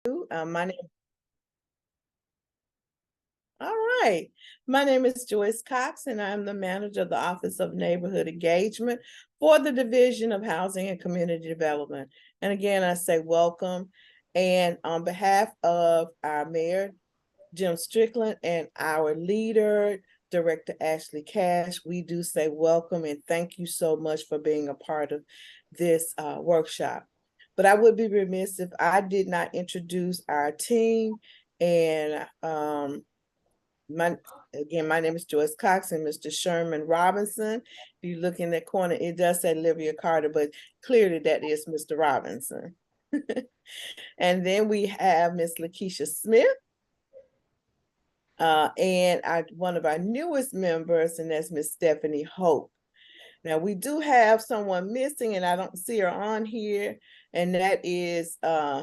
My name, all right. My name is Joyce Cox, and I'm the manager of the Office of Neighborhood Engagement for the Division of Housing and Community Development. And again, I say welcome. And on behalf of our mayor, Jim Strickland, and our leader, Director Ashley Cash, we do say welcome and thank you so much for being a part of this workshop. But I would be remiss if I did not introduce our team. And my my name is Joyce Cox and Mr. Sherman Robinson. If you look in that corner, it does say Olivia Carter, but clearly that is Mr. Robinson. And then we have Miss Lakeisha Smith. And one of our newest members, and that's Miss Stephanie Hope. Now we do have someone missing, and I don't see her on here, and that is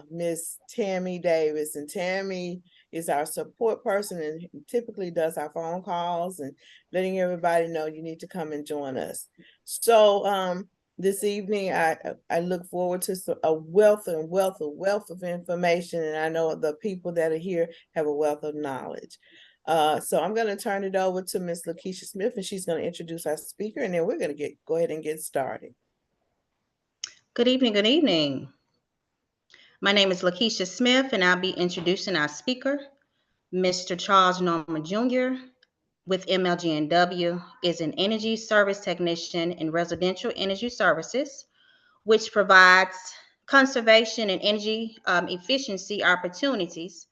Miss Tammy Davis. And Tammy is our support person and typically does our phone calls and letting everybody know you need to come and join us. So this evening, I look forward to a wealth of information, and I know the people that are here have a wealth of knowledge. So I'm going to turn it over to Miss Lakeisha Smith, and she's going to introduce our speaker, and then we're going to go ahead and get started. Good evening, good evening. My name is Lakeisha Smith, and I'll be introducing our speaker. Mr. Charles Norman Jr. with MLGNW is an energy service technician in residential energy services, which provides conservation and energy efficiency opportunities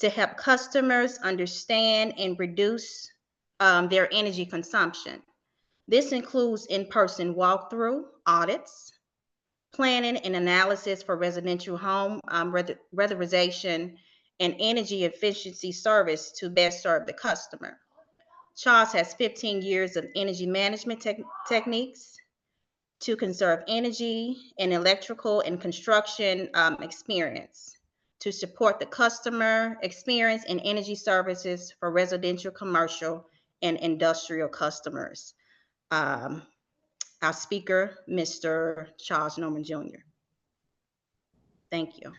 to help customers understand and reduce their energy consumption. This includes in-person walkthrough audits, planning and analysis for residential home weatherization and energy efficiency service to best serve the customer. Charles has 15 years of energy management techniques to conserve energy and electrical and construction experience to support the customer experience and energy services for residential, commercial, and industrial customers. Um, our speaker, Mr. Charles Norman Jr. Thank you.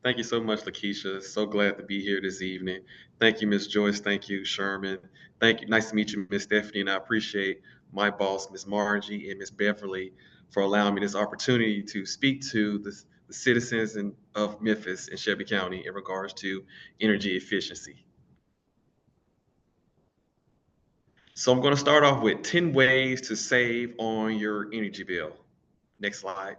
Thank you so much, Lakeisha. So glad to be here this evening. Thank you, Miss Joyce. Thank you, Sherman. Thank you. Nice to meet you, Miss Stephanie. And I appreciate my boss, Miss Margie, and Miss Beverly for allowing me this opportunity to speak to the citizens of Memphis and Shelby County in regards to energy efficiency. So I'm going to start off with 10 ways to save on your energy bill. Next slide.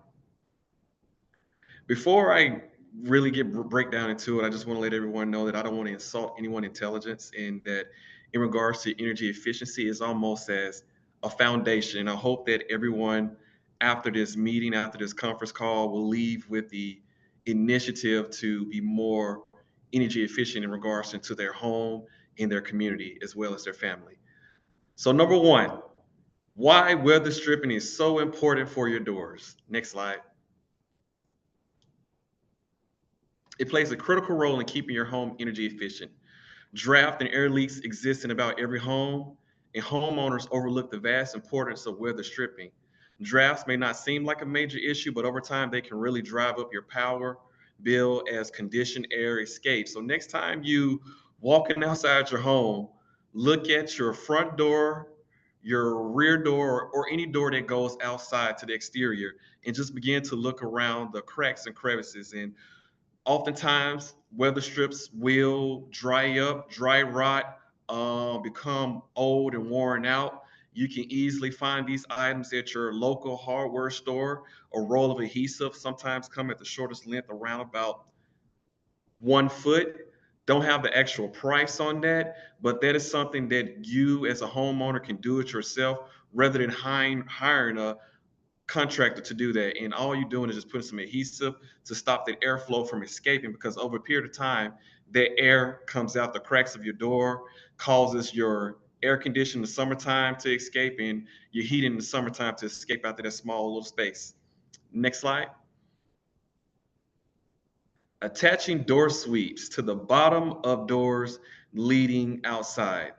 Before I really break down into it, I just want to let everyone know that I don't want to insult anyone's intelligence, and that in regards to energy efficiency is almost as a foundation. And I hope that everyone after this meeting, after this conference call, will leave with the initiative to be more energy efficient in regards to their home and their community as well as their family. So number one, why weather stripping is so important for your doors. Next slide. It plays a critical role in keeping your home energy efficient. Draft and air leaks exist in about every home, and homeowners overlook the vast importance of weather stripping. Drafts may not seem like a major issue, but over time they can really drive up your power bill as conditioned air escapes. So next time you walking outside your home, look at your front door, your rear door, or any door that goes outside to the exterior, and just begin to look around the cracks and crevices. And oftentimes weather strips will dry up, dry rot, become old and worn out. You can easily find these items at your local hardware store. A roll of adhesive sometimes come at the shortest length, around about 1 foot. Don't have the actual price on that, but that is something that you as a homeowner can do it yourself rather than hiring a contractor to do that. And all you're doing is just putting some adhesive to stop that airflow from escaping, because over a period of time, that air comes out the cracks of your door, causes your air conditioner in the summertime to escape, and your heat in the summertime to escape out to that small little space. Next slide. Attaching door sweeps to the bottom of doors leading outside.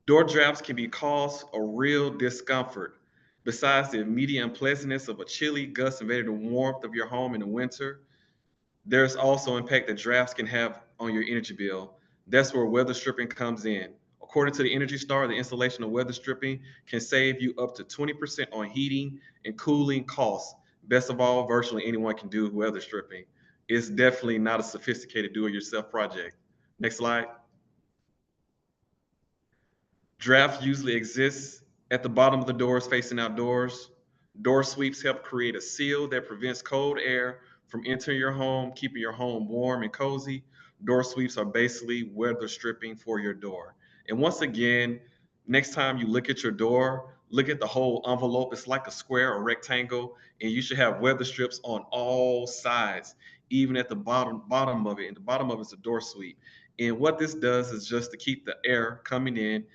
Door drafts can be cause a real discomfort. Besides the immediate unpleasantness of a chilly gust invading the warmth of your home in the winter, There's also impact that drafts can have on your energy bill. That's where weather stripping comes in. According to the Energy Star, the installation of weather stripping can save you up to 20% on heating and cooling costs. Best of all, virtually anyone can do weather stripping. It's definitely not a sophisticated do-it-yourself project. Next slide. Draft usually exists at the bottom of the doors facing outdoors. Door sweeps help create a seal that prevents cold air from entering your home, keeping your home warm and cozy. Door sweeps are basically weather stripping for your door. And once again, next time you look at your door, look at the whole envelope. It's like a square or rectangle, and you should have weather strips on all sides, even at the bottom of it. And the bottom of it's a door sweep. And what this does is just to keep the air coming in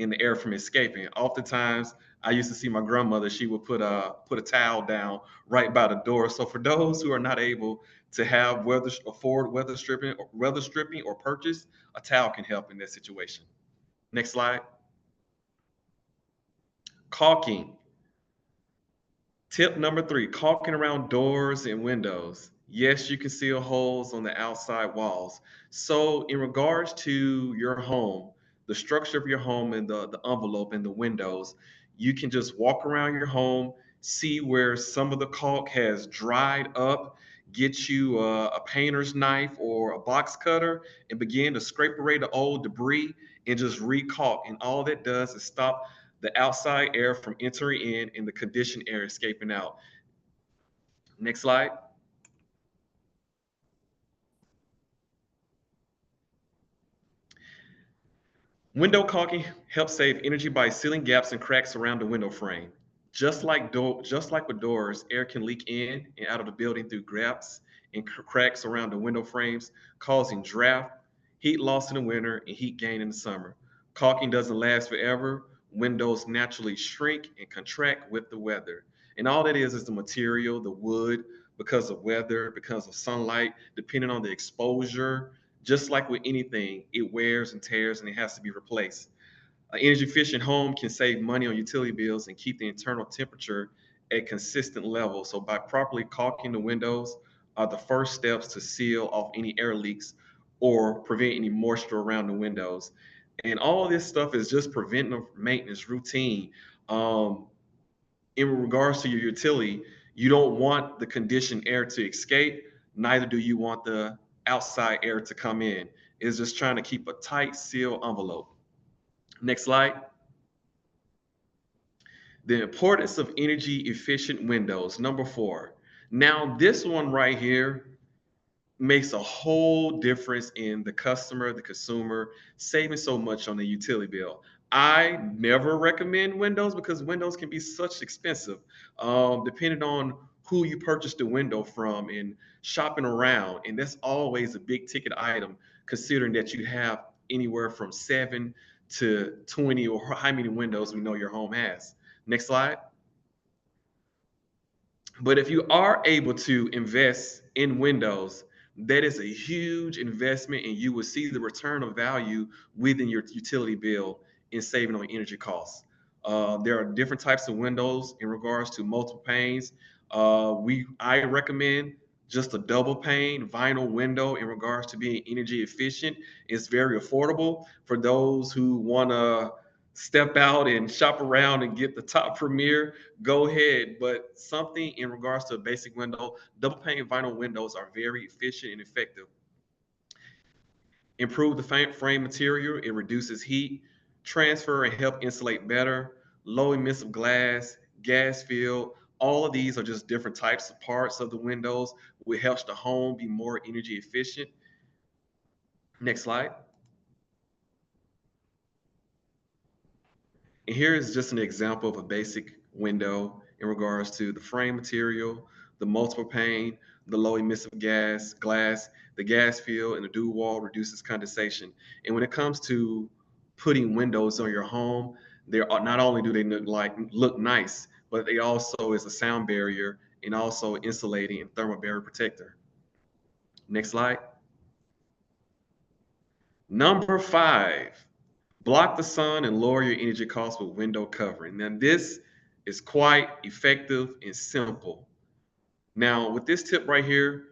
the air from escaping. Oftentimes, I used to see my grandmother. She would put a towel down right by the door. So for those who are not able to have afford weather stripping or purchase, a towel can help in that situation. Next slide. Caulking. Tip number 3, caulking around doors and windows. Yes, you can seal holes on the outside walls. So in regards to your home, the structure of your home and the envelope and the windows, you can just walk around your home, see where some of the caulk has dried up, get you a painter's knife or a box cutter and begin to scrape away the old debris and just re-caulk. And all that does is stop the outside air from entering in and the conditioned air escaping out. Next slide. Window caulking helps save energy by sealing gaps and cracks around the window frame. Just like with doors, air can leak in and out of the building through gaps and cracks around the window frames, causing draft, heat loss in the winter, and heat gain in the summer. Caulking doesn't last forever. Windows naturally shrink and contract with the weather. And all that is the material, the wood, because of weather, because of sunlight, depending on the exposure. Just like with anything, it wears and tears and it has to be replaced. An energy efficient home can save money on utility bills and keep the internal temperature at consistent levels. So by properly caulking the windows are the first steps to seal off any air leaks or prevent any moisture around the windows. And all this stuff is just preventive maintenance routine. Um, in regards to your utility, you don't want the conditioned air to escape, neither do you want the outside air to come in. It's just trying to keep a tight seal envelope. Next slide. The importance of energy efficient windows. Number 4. Now, this one right here makes a whole difference in the customer, the consumer, saving so much on the utility bill. I never recommend windows because windows can be such expensive, depending on who you purchase the window from and shopping around. And that's always a big ticket item, considering that you have anywhere from 7 to 20 or how many windows we know your home has. Next slide. But if you are able to invest in Windows, that is a huge investment and you will see the return of value within your utility bill in saving on energy costs. There are different types of windows in regards to multiple panes. I recommend just a double pane vinyl window in regards to being energy efficient. It's very affordable for those who want to step out and shop around and get the top premier. Go ahead. But something in regards to a basic window, double pane vinyl windows are very efficient and effective. Improve the frame material. It reduces heat transfer and help insulate better. Low emissive glass, gas field. All of these are just different types of parts of the windows, which helps the home be more energy efficient. Next slide. And here is just an example of a basic window in regards to the frame material, the multiple pane, the low emissive glass, the gas field, and the dual wall reduces condensation. And when it comes to putting windows on your home, they are not only do they look nice, but they also is a sound barrier and also insulating and thermal barrier protector. Next slide. Number 5, block the sun and lower your energy costs with window covering. Now, this is quite effective and simple. Now, with this tip right here,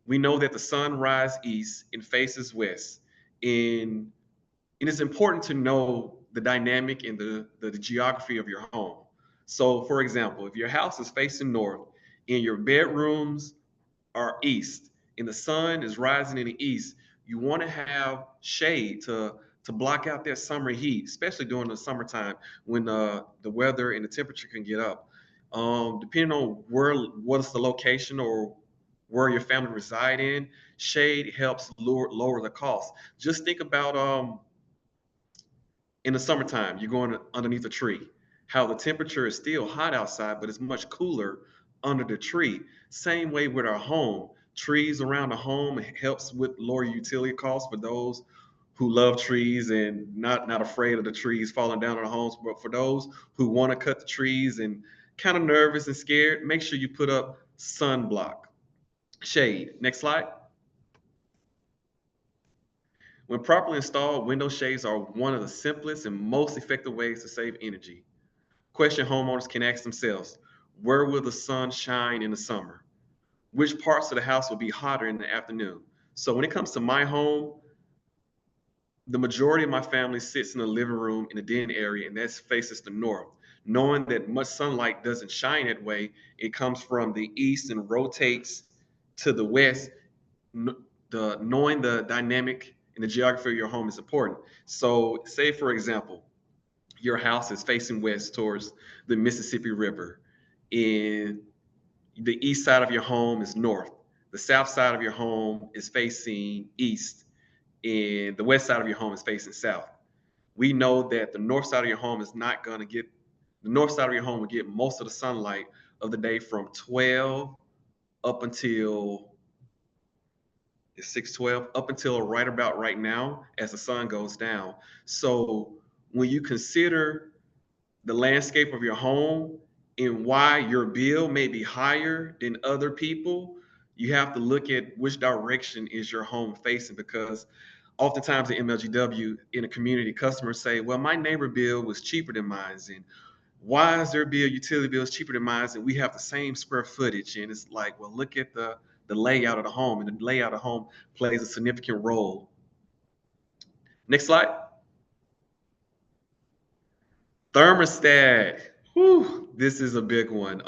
We know that the sun rises east and faces west. And, and it's important to know the dynamic and the geography of your home. So, for example, if your house is facing north and your bedrooms are east and the sun is rising in the east, you want to have shade to block out that summer heat, especially during the summertime when the weather and the temperature can get up. Depending on what's the location or where your family reside in, shade helps lower the cost. Just think about in the summertime, you're going underneath a tree. How the temperature is still hot outside, but it's much cooler under the tree. Same way with our home. Trees around the home helps with lower utility costs for those who love trees and not afraid of the trees falling down on the homes. But for those who want to cut the trees and kind of nervous and scared, make sure you put up sunblock shade. Next slide. When properly installed, window shades are one of the simplest and most effective ways to save energy. Question homeowners can ask themselves: where will the sun shine in the summer? Which parts of the house will be hotter in the afternoon? So when it comes to my home, the majority of my family sits in the living room in the den area, and that faces the north. Knowing that much sunlight doesn't shine that way, it comes from the east and rotates to the west. Knowing the dynamic and the geography of your home is important. So, say for example, your house is facing west towards the Mississippi River, and the east side of your home is north. The south side of your home is facing east, and the west side of your home is facing south. We know that the north side of your home is not going to get the north side of your home will get most of the sunlight of the day from 12 up until it's 6:12 up until right about right now as the sun goes down. So when you consider the landscape of your home and why your bill may be higher than other people, you have to look at which direction is your home facing, because oftentimes in MLGW in a community, customers say, well, my neighbor bill was cheaper than mine, and why is their bill, utility bills cheaper than mine, and we have the same square footage? And it's like, well, look at the layout of the home, and the layout of the home plays a significant role. Next slide. Thermostat. Whew, this is a big one.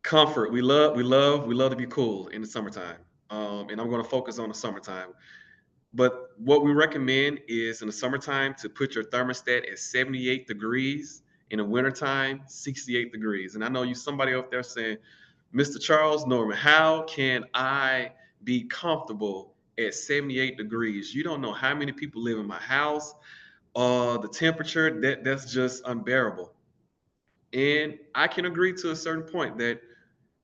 Comfort. We love to be cool in the summertime. And I'm going to focus on the summertime. But what we recommend is in the summertime to put your thermostat at 78 degrees. In the wintertime, 68 degrees. And I know you somebody up there saying, Mr. Charles Norman, how can I be comfortable at 78 degrees? You don't know how many people live in my house. The temperature, that's just unbearable. And I can agree to a certain point that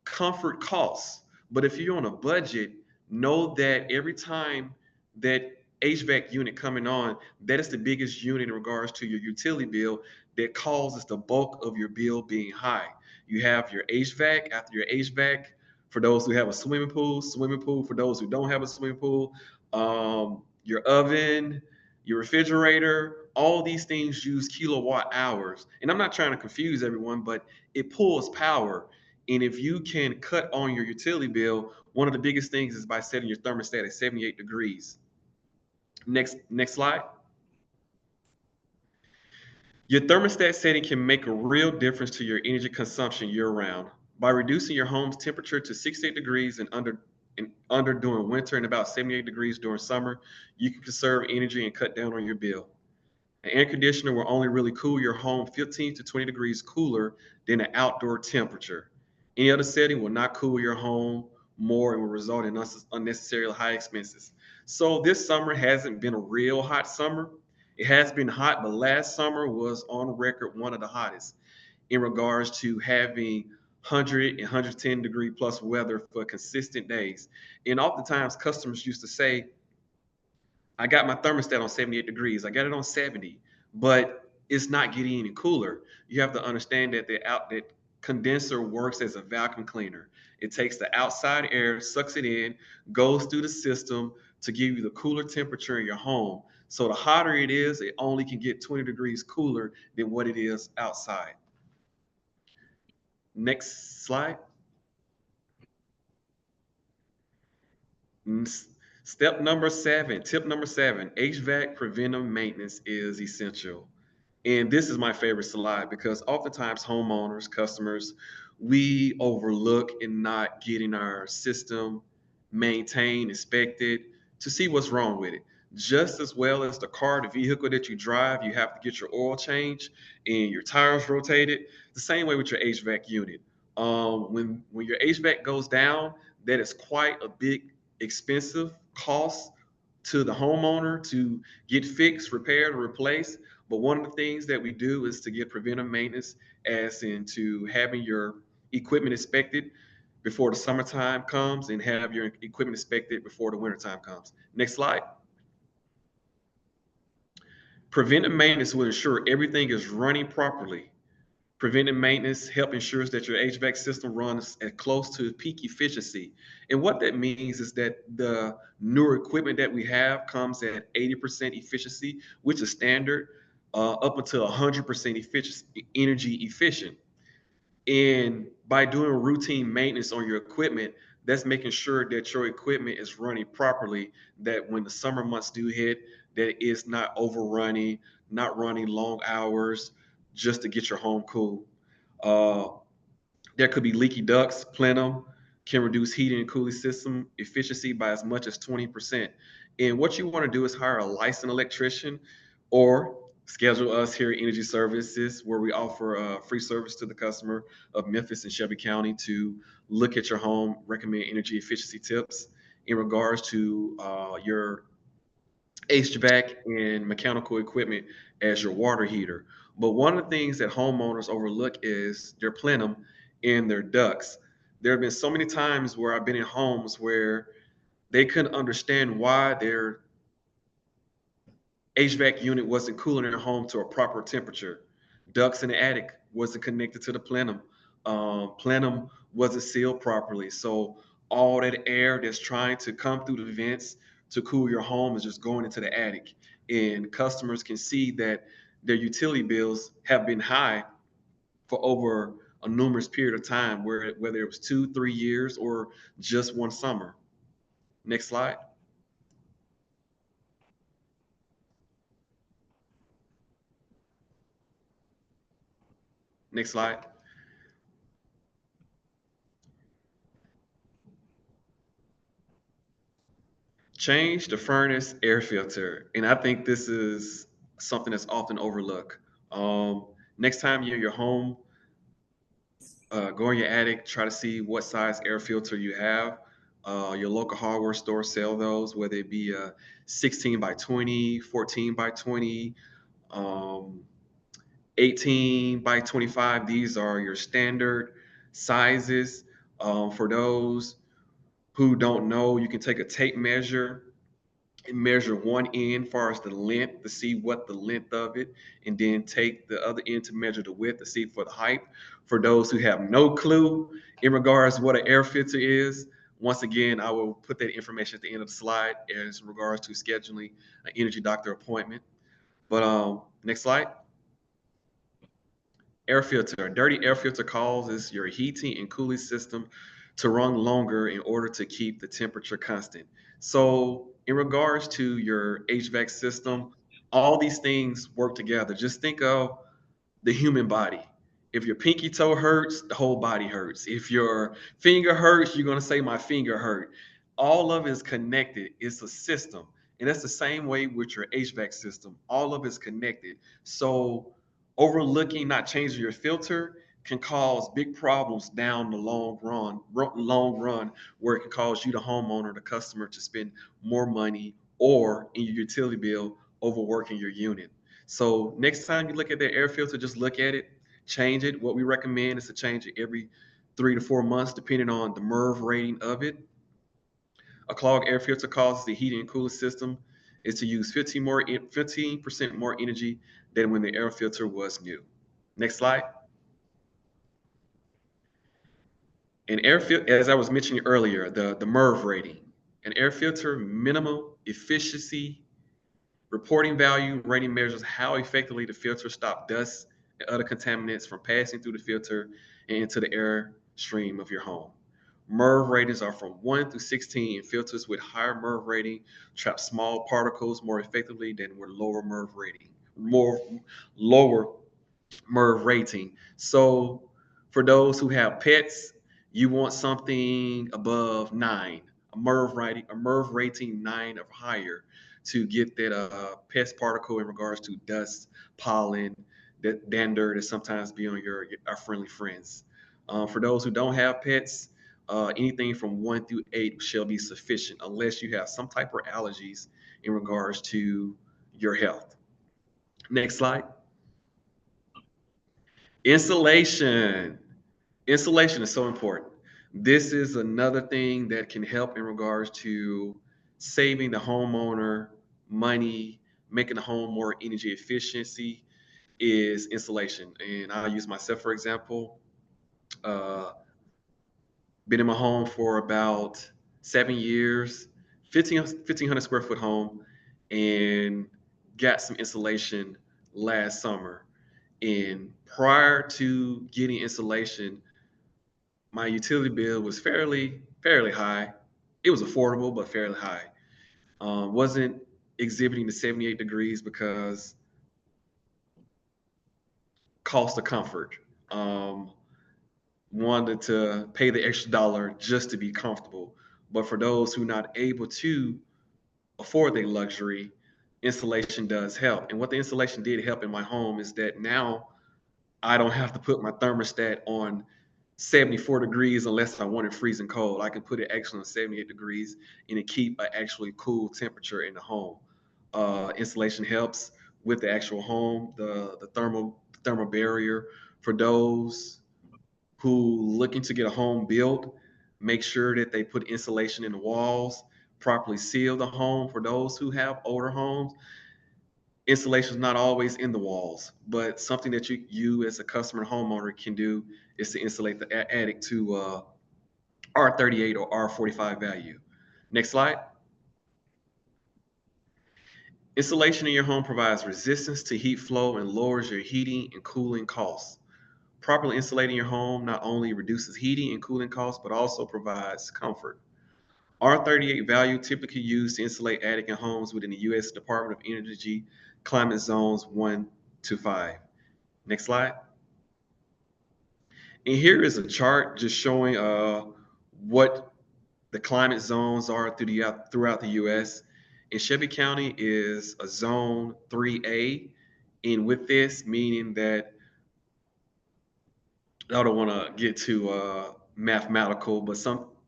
comfort costs. But if you're on a budget, know that every time that HVAC unit coming on, that is the biggest unit in regards to your utility bill that causes the bulk of your bill being high. You have your HVAC. After your HVAC, for those who have a swimming pool for those who don't have a swimming pool, your oven, your refrigerator, all these things use kilowatt hours. And I'm not trying to confuse everyone, but it pulls power. And if you can cut on your utility bill, one of the biggest things is by setting your thermostat at 78 degrees. Next slide. Your thermostat setting can make a real difference to your energy consumption year round. By reducing your home's temperature to 68 degrees and under during winter and about 78 degrees during summer, you can conserve energy and cut down on your bill. An air conditioner will only really cool your home 15 to 20 degrees cooler than an outdoor temperature. Any other setting will not cool your home more and will result in unnecessarily high expenses. So this summer hasn't been a real hot summer. It has been hot, but last summer was on record one of the hottest in regards to having 100 and 110 degree plus weather for consistent days. And oftentimes customers used to say, I got my thermostat on 78 degrees. I got it on 70, but it's not getting any cooler. You have to understand that that condenser works as a vacuum cleaner. It takes the outside air, sucks it in, goes through the system to give you the cooler temperature in your home. So the hotter it is, it only can get 20 degrees cooler than what it is outside. Next slide. Step number 7, tip number 7, HVAC preventive maintenance is essential. And this is my favorite slide because oftentimes homeowners, customers, we overlook in not getting our system maintained, inspected to see what's wrong with it. Just as well as the car, the vehicle that you drive, you have to get your oil changed and your tires rotated. The same way with your HVAC unit. When your HVAC goes down, that is quite a big expensive cost to the homeowner to get fixed, repaired, or replaced. But one of the things that we do is to get preventive maintenance, as into having your equipment inspected before the summertime comes and have your equipment inspected before the wintertime comes. Next slide. Preventive maintenance will ensure everything is running properly. Preventive maintenance help ensures that your HVAC system runs at close to peak efficiency. And what that means is that the newer equipment that we have comes at 80% efficiency, which is standard, up until 100% efficiency, energy efficient. And by doing routine maintenance on your equipment, that's making sure that your equipment is running properly, that when the summer months do hit, that it's not overrunning, not running long hours just to get your home cool. Uh, there could be leaky ducts. Plenum can reduce heating and cooling system efficiency by as much as 20%. And what you want to do is hire a licensed electrician or schedule us here at Energy Services, where we offer a free service to the customer of Memphis and Shelby County to look at your home, recommend energy efficiency tips in regards to your HVAC and mechanical equipment as your water heater. But one of the things that homeowners overlook is their plenum and their ducts. There have been so many times where I've been in homes where they couldn't understand why their HVAC unit wasn't cooling their home to a proper temperature. Ducts in the attic wasn't connected to the plenum. Plenum wasn't sealed properly. So all that air that's trying to come through the vents to cool your home is just going into the attic. And customers can see that their utility bills have been high for over a numerous period of time, whether it was 2, 3 years or just one summer. Next slide. Next slide. Change the furnace air filter. And I think this is something that's often overlooked. Next time you're in your home, go in your attic, try to see what size air filter you have. Your local hardware store sell those, whether it be a 16 by 20, 14 by 20, um, 18 by 25. These are your standard sizes. For those who don't know, you can take a tape measure and measure one end far as the length to see what the length of it, and then take the other end to measure the width to see for the height. For those who have no clue in regards to what an air filter is, once again, I will put that information at the end of the slide as regards to scheduling an energy doctor appointment. But next slide. Air filter. A dirty air filter causes your heating and cooling system to run longer in order to keep the temperature constant. So, in regards to your HVAC system, all these things work together. Just think of the human body. If your pinky toe hurts, the whole body hurts. If your finger hurts, you're going to say, my finger hurt. All of it is connected. It's a system. And that's the same way with your HVAC system. All of it's connected. So overlooking, not changing your filter can cause big problems down the long run, where it can cause you, the homeowner, the customer, to spend more money or in your utility bill overworking your unit. So next time you look at the air filter, just look at it, change it. What we recommend is to change it every 3 to 4 months, depending on the MERV rating of it. A clogged air filter causes the heating and cooling system is to use 15% more energy than when the air filter was new. Next slide. An air filter, as I was mentioning earlier, the MERV rating. An air filter minimum efficiency reporting value rating measures how effectively the filter stops dust and other contaminants from passing through the filter and into the air stream of your home. MERV ratings are from 1 through 16, and filters with higher MERV rating trap small particles more effectively than with lower MERV rating. Lower MERV rating. So for those who have pets, you want something above 9, a MERV rating 9 or higher to get that pest particle in regards to dust, pollen, that dander that sometimes be on our friendly friends. For those who don't have pets, anything from 1 through 8 shall be sufficient unless you have some type of allergies in regards to your health. Next slide. Insulation. Insulation is so important. This is another thing that can help in regards to saving the homeowner money, making the home more energy efficiency is insulation. And I'll use myself for example. Uh, been in my home for about 7 years, 1,500 square foot home, and got some insulation last summer. And prior to getting insulation, my utility bill was fairly high. It was affordable, but fairly high. Wasn't exhibiting the 78 degrees because cost of comfort. Um, Wanted to pay the extra dollar just to be comfortable. But for those who are not able to afford the luxury, insulation does help. And what the insulation did help in my home is that now I don't have to put my thermostat on 74 degrees unless I want it freezing cold. I can put it actually on 78 degrees and it keep an actually cool temperature in the home. Insulation helps with the actual home, the thermal barrier for those who looking to get a home built. Make sure that they put insulation in the walls, properly seal the home. For those who have older homes, insulation is not always in the walls, but something that you as a customer homeowner can do is to insulate the attic to R38 or R45 value. Next slide. Insulation in your home provides resistance to heat flow and lowers your heating and cooling costs. Properly insulating your home not only reduces heating and cooling costs, but also provides comfort. R38 value typically used to insulate attic and homes within the U.S. Department of Energy climate zones 1 to 5. Next slide. And here is a chart just showing what the climate zones are throughout the U.S. And Shelby County is a zone 3A. And with this, meaning that I don't want to get too mathematical, but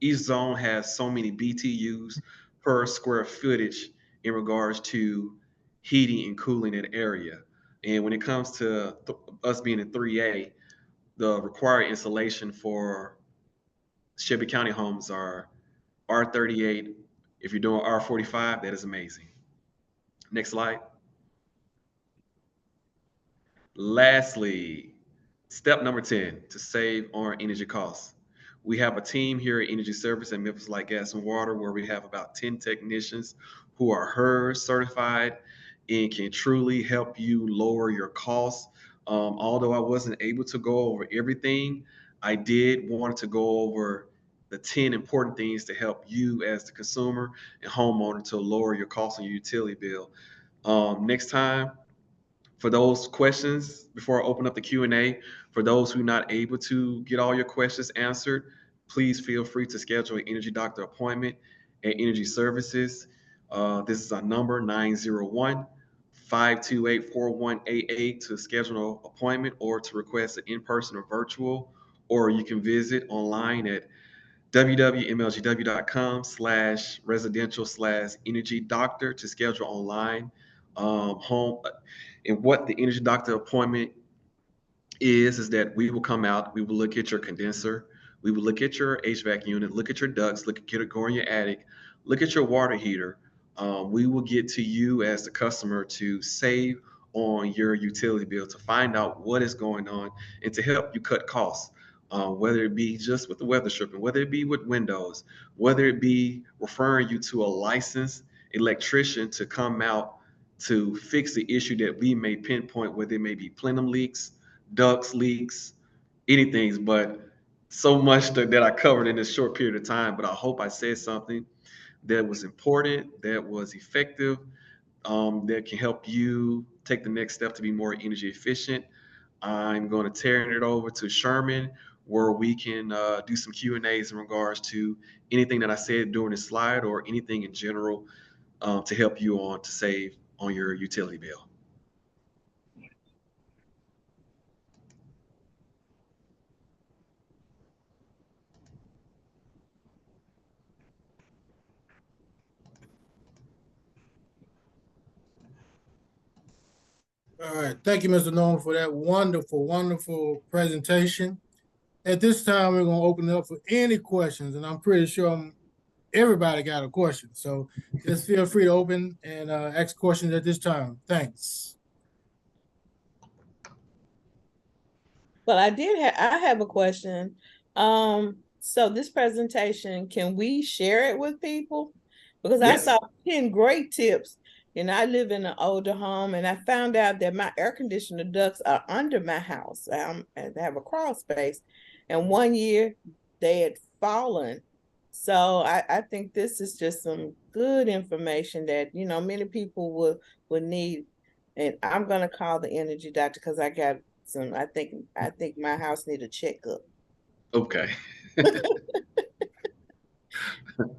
each zone has so many BTUs per square footage in regards to heating and cooling that area. And when it comes to us being in 3A, the required insulation for Shelby County homes are R38. If you're doing R45, that is amazing. Next slide. Lastly, step number 10 to save on energy costs. We have a team here at Energy Service at Memphis Light Gas and Water where we have about 10 technicians who are HERS certified and can truly help you lower your costs. Although I wasn't able to go over everything, I did want to go over the 10 important things to help you as the consumer and homeowner to lower your costs on your utility bill. Next time, for those questions, before I open up the Q&A, for those who are not able to get all your questions answered, please feel free to schedule an Energy Doctor appointment at Energy Services. This is our number, 901-528-4188 to schedule an appointment or to request an in-person or virtual, or you can visit online at www.mlgw.com/residential/energy doctor to schedule online home. And what the energy doctor appointment is that we will come out, we will look at your condenser, we will look at your HVAC unit, look at your ducts, look at go in your attic, look at your water heater. We will get to you as the customer to save on your utility bill, to find out what is going on and to help you cut costs. Whether it be just with the weather stripping, whether it be with windows, whether it be referring you to a licensed electrician to come out to fix the issue that we may pinpoint, whether it may be plenum leaks, ducts leaks, anything, but so much that I covered in this short period of time, but I hope I said something that was important, that was effective, that can help you take the next step to be more energy efficient. I'm going to turn it over to Sherman, where we can do some Q&As in regards to anything that I said during the slide or anything in general to help you on to save on your utility bill. All right. Thank you, Mr. Norman, for that wonderful, wonderful presentation. At this time, we're going to open it up for any questions, and I'm pretty sure everybody got a question. So just feel free to open and ask questions at this time. Thanks. Well, I have a question. So this presentation, can we share it with people? Because Yes. I saw 10 great tips, and I live in an older home, and I found out that my air conditioner ducts are under my house. And they have a crawl space, and one year they had fallen. So I think this is just some good information that, you know, many people would need. And I'm gonna call the energy doctor because I got some. I think my house need a checkup. Okay.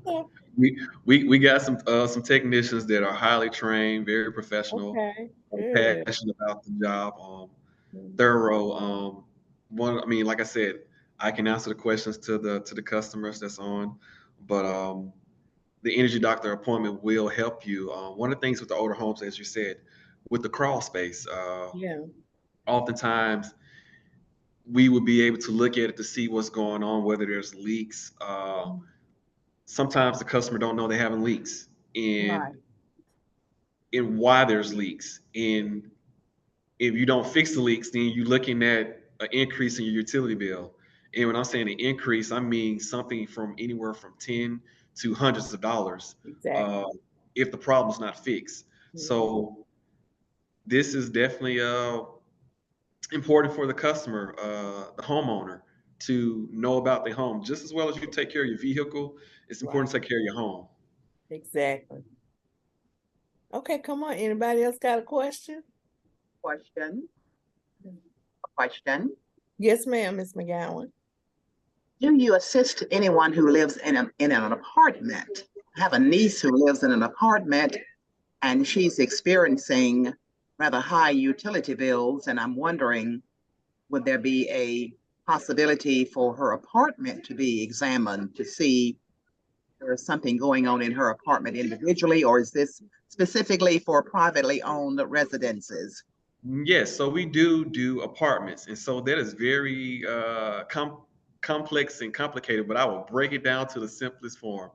Oh, We got some technicians that are highly trained, very professional, okay, good. passionate about the job, Mhm. thorough. I mean, like I said, I can answer the questions to the customers that's on, but the energy doctor appointment will help you. One of the things with the older homes, as you said, with the crawl space, Yeah. oftentimes we would be able to look at it to see what's going on, whether there's leaks. Sometimes the customer don't know they're having leaks, and Right. why there's leaks. And if you don't fix the leaks, then you're looking at an increase in your utility bill. And when I'm saying an increase, I mean something from anywhere from 10 to hundreds of dollars Exactly. if the problem's not fixed. Mhm. So this is definitely important for the customer, the homeowner, to know about their home. Just as well as you take care of your vehicle, it's important Right. to take care of your home. Exactly. Okay, come on. Anybody else got a question? Question. Question. Yes, ma'am, Miss McGowan. Do you assist anyone who lives in an apartment? I have a niece who lives in an apartment and she's experiencing rather high utility bills. And I'm wondering, would there be a possibility for her apartment to be examined to see if there is something going on in her apartment individually, or is this specifically for privately owned residences? Yes, so we do apartments, and so that is very complex and complicated. But I will break it down to the simplest form.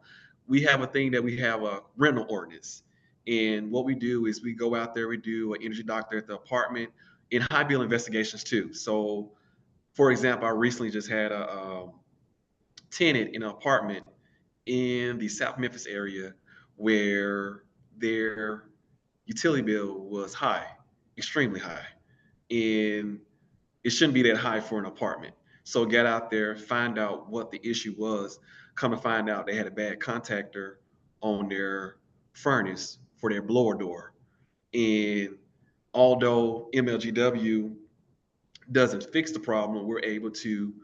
We have a thing that we have a rental ordinance, and what we do is we go out there, we do an energy doctor at the apartment, in high bill investigations too. So, for example, I recently just had a tenant in an apartment in the South Memphis area where their utility bill was high, extremely high, and it shouldn't be that high for an apartment. So get out there, find out what the issue was. Come to find out they had a bad contactor on their furnace for their blower door. And although MLGW doesn't fix the problem, we're able to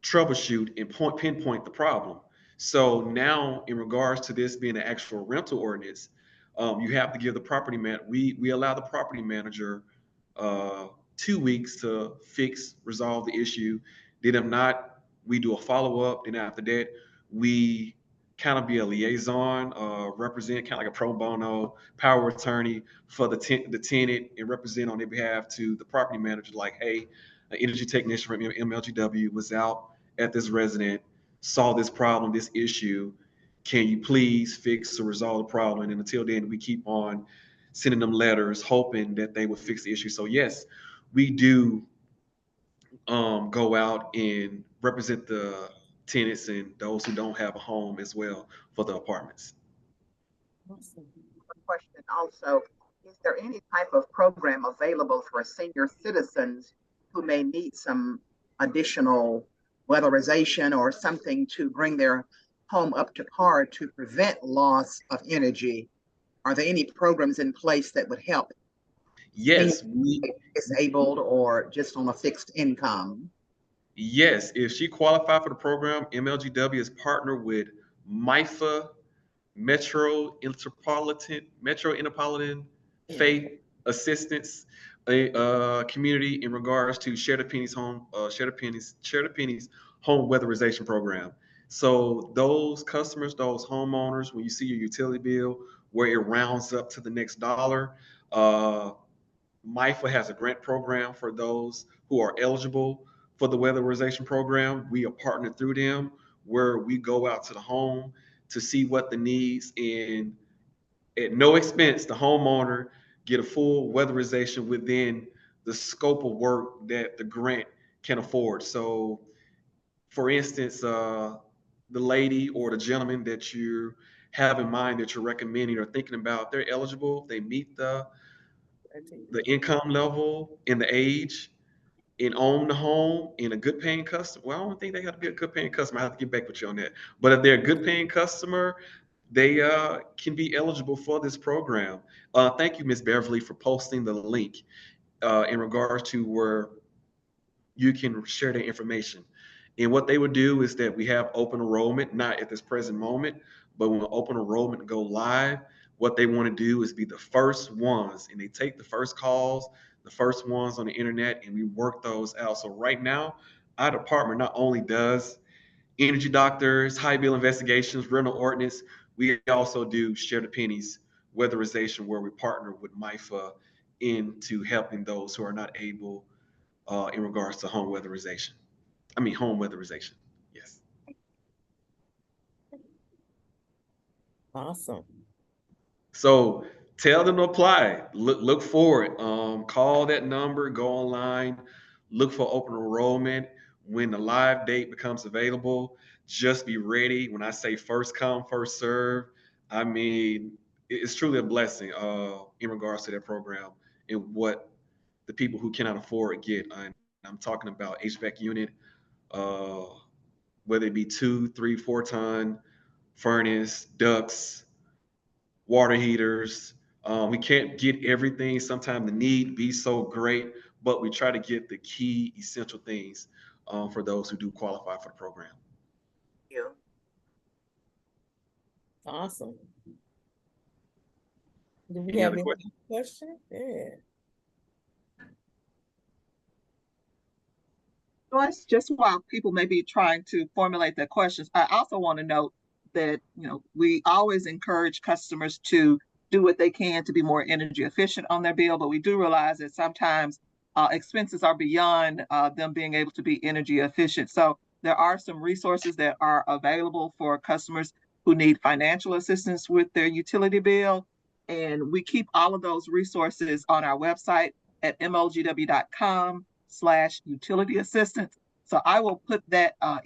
troubleshoot and pinpoint the problem. So now, in regards to this being an actual rental ordinance, you have to give the property man. We allow the property manager 2 weeks to fix, resolve the issue. Then if not, we do a follow up. Then after that, we kind of be a liaison, represent kind of like a pro bono power of attorney for the tenant and represent on their behalf to the property manager. Like, hey, an energy technician from MLGW was out at this resident, saw this problem, this issue. Can you please fix or resolve the problem? And until then, we keep on sending them letters, hoping that they will fix the issue. So yes, we do go out and represent the tenants and those who don't have a home as well for the apartments. Awesome. Question also, is there any type of program available for senior citizens who may need some additional weatherization or something to bring their home up to par to prevent loss of energy? Are there any programs in place that would help Yes, disabled or just on a fixed income? yes. If she qualified for the program, MLGW is partnered with MIFA, Metro Interpolitan Faith Assistance, a community in regards to Share the Pennies home weatherization program. So those customers, those homeowners, when you see your utility bill where it rounds up to the next dollar, MIFA has a grant program for those who are eligible for the weatherization program. We are partnered through them where we go out to the home to see what the needs, and at no expense, the homeowner get a full weatherization within the scope of work that the grant can afford. So, for instance, the lady or the gentleman that you have in mind that you're recommending or thinking about, they're eligible, they meet the income level and the age and own the home and a good paying customer. Well, I don't think they got to be a good paying customer. I have to get back with you on that. But if they're a good paying customer, they can be eligible for this program. Thank you, Ms. Beverly, for posting the link in regards to where you can share the information. And what they would do is that we have open enrollment, not at this present moment, but when open enrollment go live, what they want to do is be the first ones, and they take the first calls, the first ones on the internet, and we work those out. So right now, our department not only does energy doctors, high bill investigations, rental ordinance, we also do share the pennies weatherization, where we partner with MIFA into helping those who are not able in regards to home weatherization. Home weatherization. Yes. Awesome. So tell them to apply. Look for it. Call that number. Go online. Look for open enrollment. When the live date becomes available, just be ready. When I say first come, first serve, it's truly a blessing in regards to that program and what the people who cannot afford get. And I'm talking about HVAC unit, uh, whether it be 2, 3, 4 ton, furnace, ducts, water heaters. We can't get everything. Sometimes the need be so great, but we try to get the key essential things for those who do qualify for the program. You. Awesome. Do we Any have other any questions? questions? Yeah. Joyce, just while people may be trying to formulate their questions, I also want to note that, we always encourage customers to do what they can to be more energy efficient on their bill, but we do realize that sometimes expenses are beyond them being able to be energy efficient. So there are some resources that are available for customers who need financial assistance with their utility bill. And we keep all of those resources on our website at mlgw.com/utility assistance. So I will put that that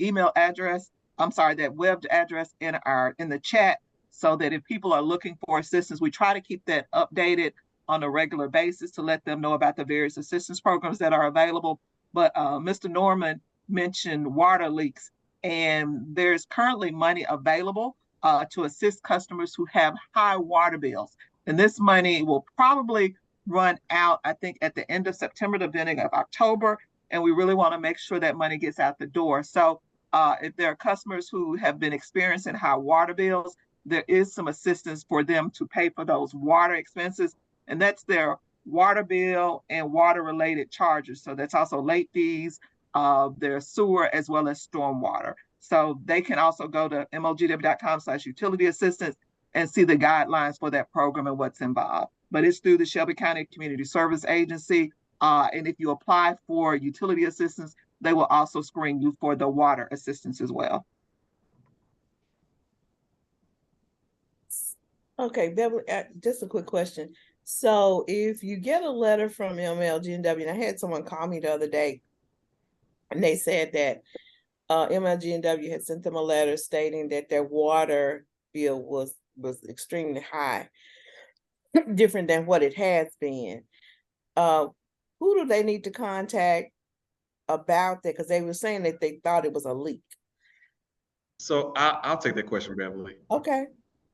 web address in the chat, so that if people are looking for assistance, we try to keep that updated on a regular basis to let them know about the various assistance programs that are available. But Mr. Norman mentioned water leaks, and there's currently money available to assist customers who have high water bills. And this money will probably run out, I think, at the end of September, the beginning of October, and we really want to make sure that money gets out the door. So if there are customers who have been experiencing high water bills, there is some assistance for them to pay for those water expenses, and that's their water bill and water related charges. So that's also late fees, their sewer, as well as stormwater. So they can also go to mlgw.com/utility assistance and see the guidelines for that program and what's involved. But it's through the Shelby County Community Service Agency. And if you apply for utility assistance, they will also screen you for the water assistance as well. Okay, Beverly, just a quick question. So if you get a letter from MLGW, and I had someone call me the other day, and they said that MLGW had sent them a letter stating that their water bill was extremely high, different than what it has been. Who do they need to contact about that? Because they were saying that they thought it was a leak. So I'll take that question, Beverly. Okay.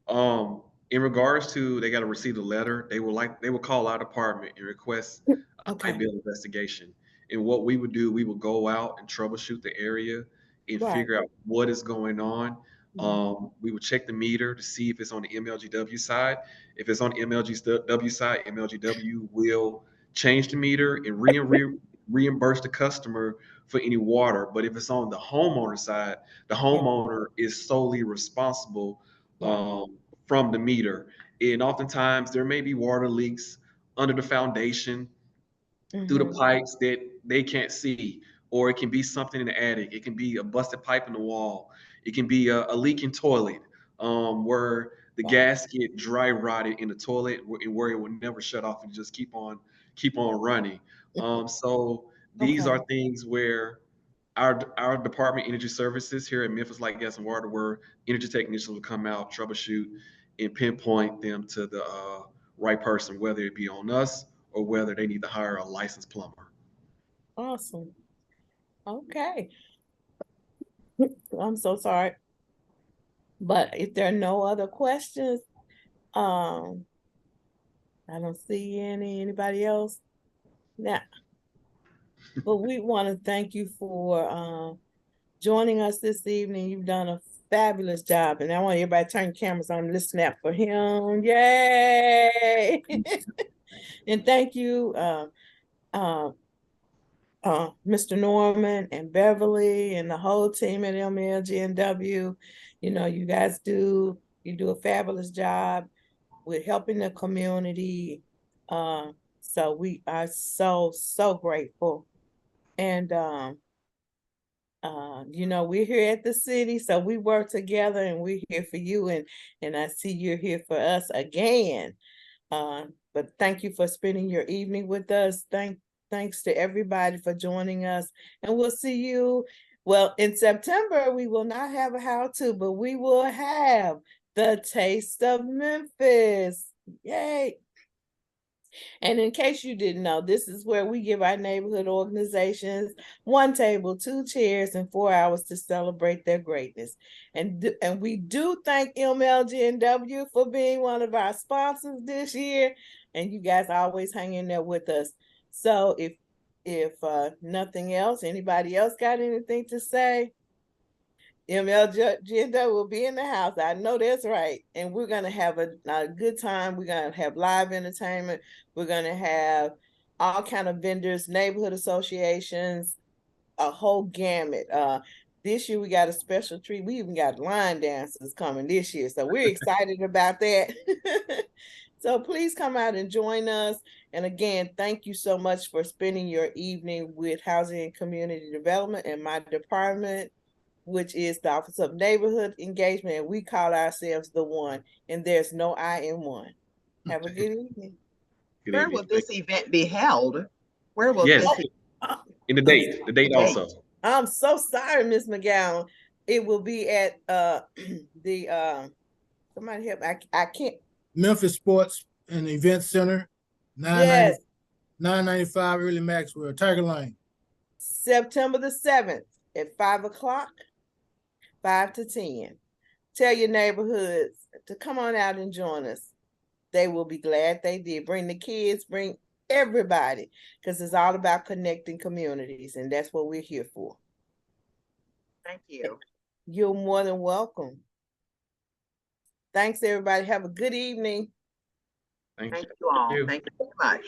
In regards to they got to receive a letter, they will call our department and request a Okay. light bill investigation. And what we would do, we would go out and troubleshoot the area and Right. figure out what is going on. Mhm. We would check the meter to see if it's on the MLGW side. If it's on the MLGW side, MLGW will change the meter and reimburse the customer for any water. But if it's on the homeowner side, the homeowner is solely responsible Right. from the meter. And oftentimes there may be water leaks under the foundation, through the Mhm. pipes that they can't see, or it can be something in the attic. It can be a busted pipe in the wall. It can be a leaking toilet, where the Wow. gasket dry rotted in the toilet, where it will never shut off and just keep on running. So these Okay. are things where our department, energy services here at Memphis Light, Gas, and Water, where energy technicians will come out, troubleshoot, and pinpoint them to the right person, whether it be on us or whether they need to hire a licensed plumber. Awesome. Okay. I'm so sorry. But if there are no other questions, I don't see anybody else. Now, but we want to thank you for joining us this evening. You've done a fabulous job, and I want everybody to turn your cameras on and listen out for him. Yay! And thank you, Mr. Norman and Beverly and the whole team at MLGNW. You know, you do a fabulous job with helping the community. So we are so grateful. And you know, we're here at the city, so we work together and we're here for you, and I see you're here for us again. But thank you for spending your evening with us. Thanks to everybody for joining us, and we'll see you. Well, in September, we will not have a how-to, but we will have the Taste of Memphis. Yay. And in case you didn't know, this is where we give our neighborhood organizations 1 table, 2 chairs, and 4 hours to celebrate their greatness. And we do thank MLGNW for being one of our sponsors this year. And you guys always hang in there with us. So if nothing else, anybody else got anything to say? MLGenda will be in the house. I know that's right. And we're going to have a good time. We're going to have live entertainment. We're going to have all kind of vendors, neighborhood associations, a whole gamut. This year we got a special treat. We even got line dancers coming this year. So we're excited about that. So please come out and join us. And again, thank you so much for spending your evening with Housing and Community Development and my department, which is the Office of Neighborhood Engagement, and we call ourselves the One, and there's no I in one. Have a good evening. Good Where evening. will this event be held? Where will Yes, this in the date date? also. I'm so sorry, Miss McGowan. It will be at the somebody help. I can't. Memphis Sports and Event Center, Yes, 995 Early Maxwell, Tiger Lane. September the 7th at 5 o'clock, 5 to 10. Tell your neighborhoods to come on out and join us. They will be glad they did. Bring the kids, bring everybody, because it's all about connecting communities, and that's what we're here for. Thank you. You're more than welcome. Thanks, everybody. Have a good evening. Thank Thank you all. you. Thank you very much.